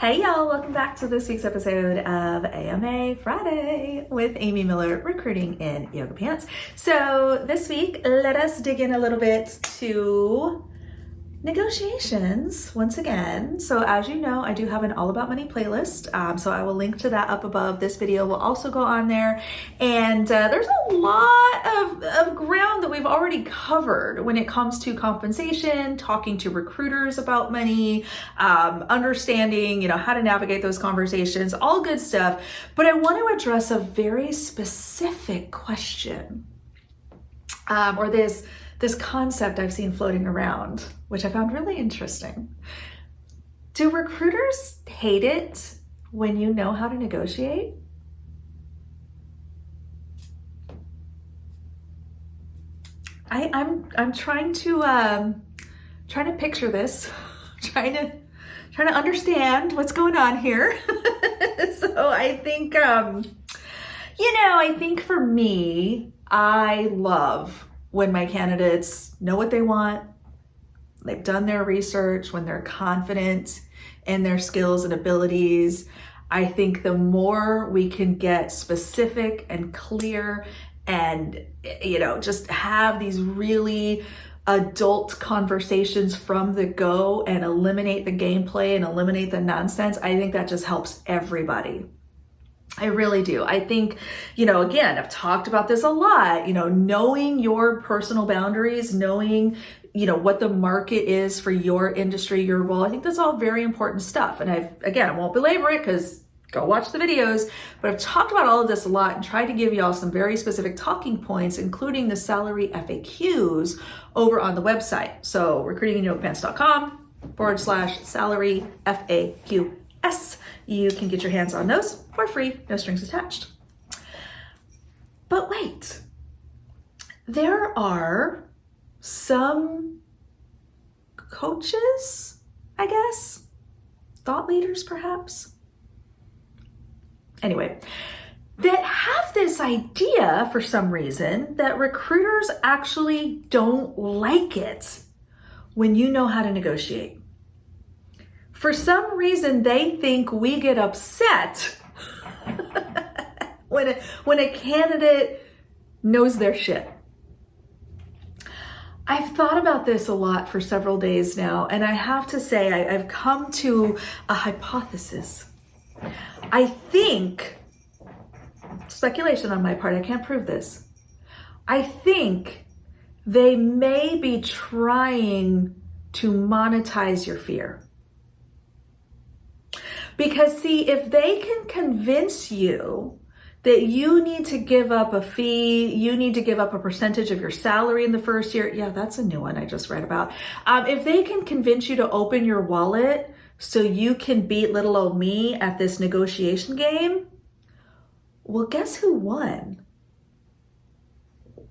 Hey y'all, welcome back to this week's episode of AMA Friday with Amy Miller, recruiting in yoga pants. So this week, let us dig in a little bit to negotiations once again. So as you know, I do have an All About Money playlist. So I will link to that up above. This video will also go on there. And there's a lot of ground that we've already covered when it comes to compensation, talking to recruiters about money, understanding, how to navigate those conversations, all good stuff. But I want to address a very specific question, or this concept I've seen floating around, which I found really interesting. Do recruiters hate it when you know how to negotiate? I'm trying to picture this, trying to understand what's going on here. So I think I think for me, I love when my candidates know what they want, they've done their research, when they're confident in their skills and abilities. I think the more we can get specific and clear and, just have these really adult conversations from the go and eliminate the gameplay and eliminate the nonsense, I think that just helps everybody. I really do. I think, again, I've talked about this a lot, knowing your personal boundaries, knowing, what the market is for your industry, your role. I think that's all very important stuff. And I won't belabor it because go watch the videos, but I've talked about all of this a lot and tried to give y'all some very specific talking points, including the salary FAQs over on the website. So recruitinginyogapants.com/salary FAQs. You can get your hands on those for free, no strings attached. But wait, there are some coaches, I guess, thought leaders perhaps, anyway, that have this idea for some reason that recruiters actually don't like it when you know how to negotiate. For some reason, they think we get upset when a candidate knows their shit. I've thought about this a lot for several days now, and I have to say I've come to a hypothesis. I think, speculation on my part, I can't prove this. I think they may be trying to monetize your fear. Because see, if they can convince you that you need to give up a fee, you need to give up a percentage of your salary in the first year. Yeah, that's a new one I just read about. If they can convince you to open your wallet so you can beat little old me at this negotiation game, well, guess who won?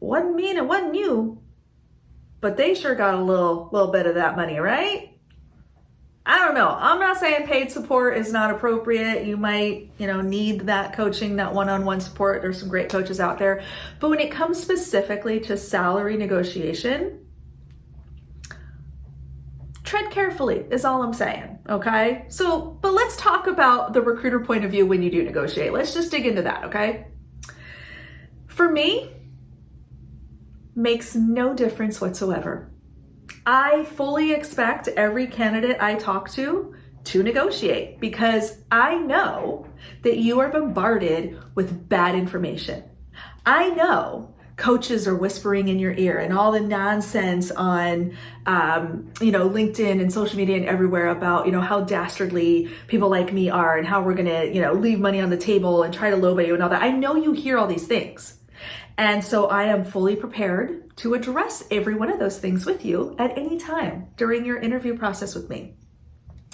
Wasn't me and it wasn't you, but they sure got a little bit of that money, right? I don't know. I'm not saying paid support is not appropriate. You might, need that coaching, that one-on-one support. There's some great coaches out there. But when it comes specifically to salary negotiation, tread carefully is all I'm saying, okay? But let's talk about the recruiter point of view when you do negotiate. Let's just dig into that, okay? For me, makes no difference whatsoever. I fully expect every candidate I talk to negotiate because I know that you are bombarded with bad information. I know coaches are whispering in your ear and all the nonsense on, LinkedIn and social media and everywhere about, how dastardly people like me are and how we're going to, leave money on the table and try to lowball you and all that. I know you hear all these things. And so I am fully prepared to address every one of those things with you at any time during your interview process with me.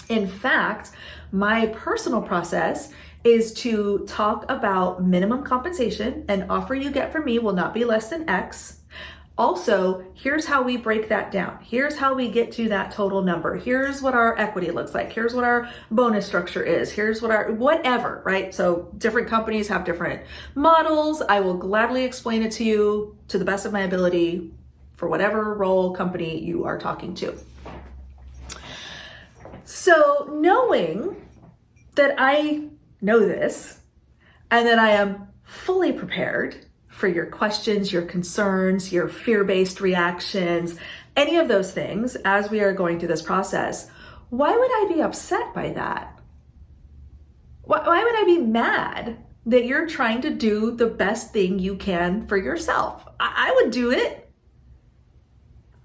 In fact, my personal process is to talk about minimum compensation, and offer you get from me will not be less than X. Also, here's how we break that down. Here's how we get to that total number. Here's what our equity looks like. Here's what our bonus structure is. Here's what our whatever, right? So different companies have different models. I will gladly explain it to you to the best of my ability for whatever role company you are talking to. So knowing that I know this and that I am fully prepared for your questions, your concerns, your fear-based reactions, any of those things as we are going through this process, why would I be upset by that? Why would I be mad that you're trying to do the best thing you can for yourself? I would do it.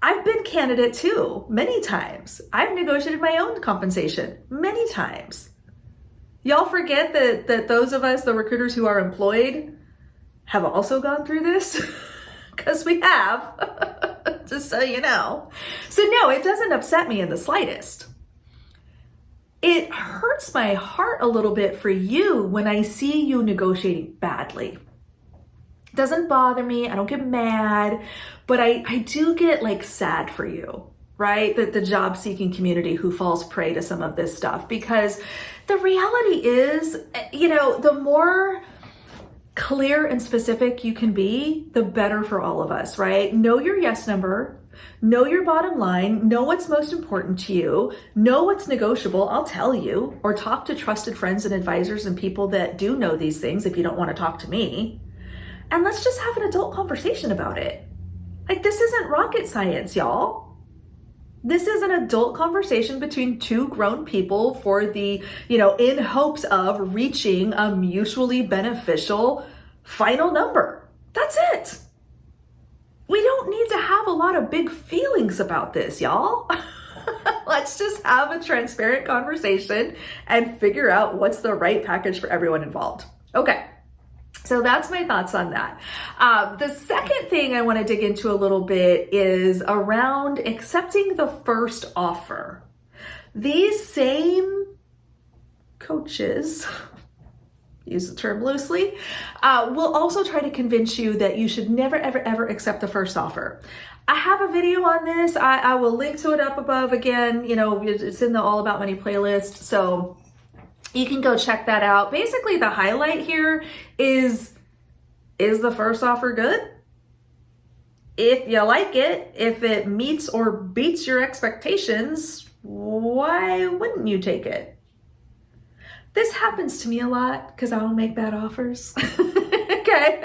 I've been candidate too, many times. I've negotiated my own compensation many times. Y'all forget that those of us, the recruiters who are employed, have also gone through this? Because we have, just so you know. So no, it doesn't upset me in the slightest. It hurts my heart a little bit for you when I see you negotiating badly. It doesn't bother me, I don't get mad, but I do get like sad for you, right? The job seeking community who falls prey to some of this stuff, because the reality is, the more clear and specific you can be, the better for all of us, right? Know your yes number, know your bottom line, know what's most important to you, know what's negotiable, I'll tell you, or talk to trusted friends and advisors and people that do know these things if you don't want to talk to me. And let's just have an adult conversation about it. Like, this isn't rocket science, y'all. This is an adult conversation between two grown people for the, in hopes of reaching a mutually beneficial final number. That's it. We don't need to have a lot of big feelings about this, y'all. Let's just have a transparent conversation and figure out what's the right package for everyone involved. Okay. So that's my thoughts on that. The second thing I want to dig into a little bit is around accepting the first offer. These same coaches, use the term loosely, will also try to convince you that you should never, ever, ever accept the first offer. I have a video on this. I will link to it up above again. It's in the All About Money playlist. So you can go check that out. Basically, the highlight here is the first offer good? If you like it, if it meets or beats your expectations, why wouldn't you take it? This happens to me a lot because I don't make bad offers. Okay.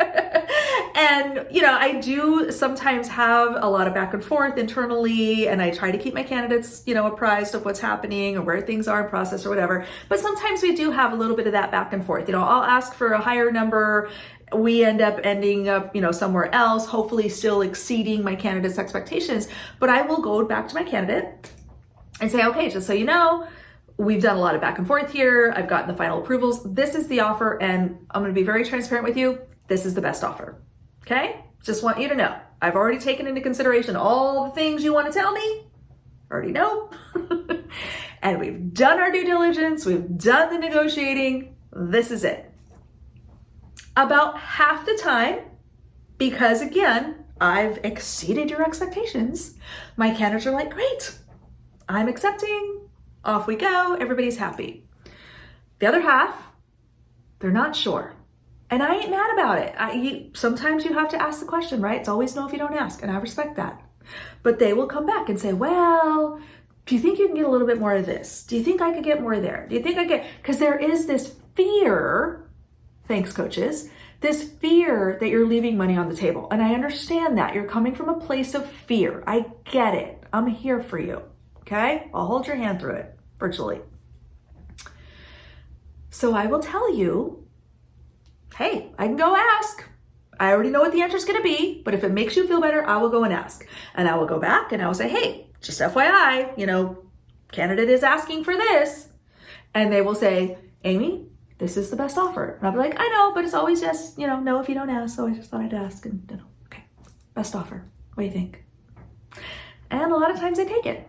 And, I do sometimes have a lot of back and forth internally, and I try to keep my candidates, apprised of what's happening or where things are in process or whatever. But sometimes we do have a little bit of that back and forth. I'll ask for a higher number. We ending up, somewhere else, hopefully still exceeding my candidate's expectations. But I will go back to my candidate and say, okay, just so you know, we've done a lot of back and forth here. I've gotten the final approvals. This is the offer, and I'm going to be very transparent with you. This is the best offer. Okay? Just want you to know. I've already taken into consideration all the things you want to tell me. Already know. And we've done our due diligence. We've done the negotiating. This is it. About half the time, because again, I've exceeded your expectations, my candidates are like, great, I'm accepting, off we go, everybody's happy. The other half, they're not sure. And I ain't mad about it. Sometimes you have to ask the question, right? It's always no if you don't ask, and I respect that. But they will come back and say, well, do you think you can get a little bit more of this? Do you think I could get more there? Do you think because there is this fear, thanks coaches, this fear that you're leaving money on the table. And I understand that. You're coming from a place of fear. I get it. I'm here for you. Okay? I'll hold your hand through it virtually. So I will tell you, hey, I can go ask. I already know what the answer is going to be, but if it makes you feel better, I will go and ask. And I will go back and I will say, hey, just FYI, candidate is asking for this. And they will say, Amy, this is the best offer. And I'll be like, I know, but it's always just, no if you don't ask. So I just thought I'd ask. And, okay, best offer. What do you think? And a lot of times they take it.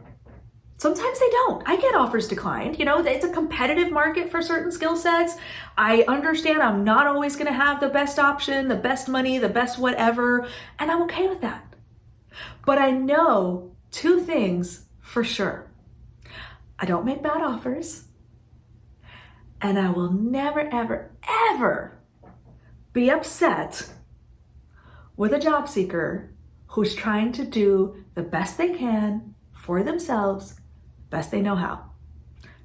Sometimes they don't. I get offers declined. It's a competitive market for certain skill sets. I understand I'm not always going to have the best option, the best money, the best whatever, and I'm okay with that. But I know two things for sure. I don't make bad offers, and I will never, ever, ever be upset with a job seeker who's trying to do the best they can for themselves, best they know how.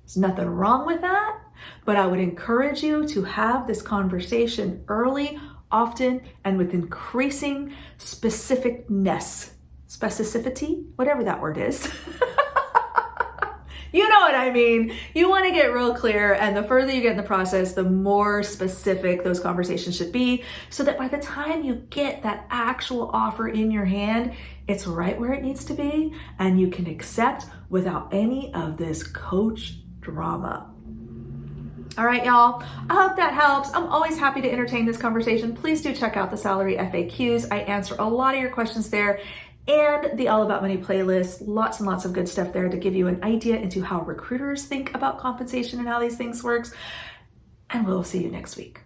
There's nothing wrong with that. But I would encourage you to have this conversation early, often, and with increasing specificity, whatever that word is. You know what I mean. You want to get real clear, and the further you get in the process, the more specific those conversations should be, so that by the time you get that actual offer in your hand, it's right where it needs to be, and you can accept without any of this coach drama. All right, y'all, I hope that helps. I'm always happy to entertain this conversation. Please do check out the salary FAQs. I answer a lot of your questions there, and the All About Money playlist. Lots and lots of good stuff there to give you an idea into how recruiters think about compensation and how these things works. And we'll see you next week.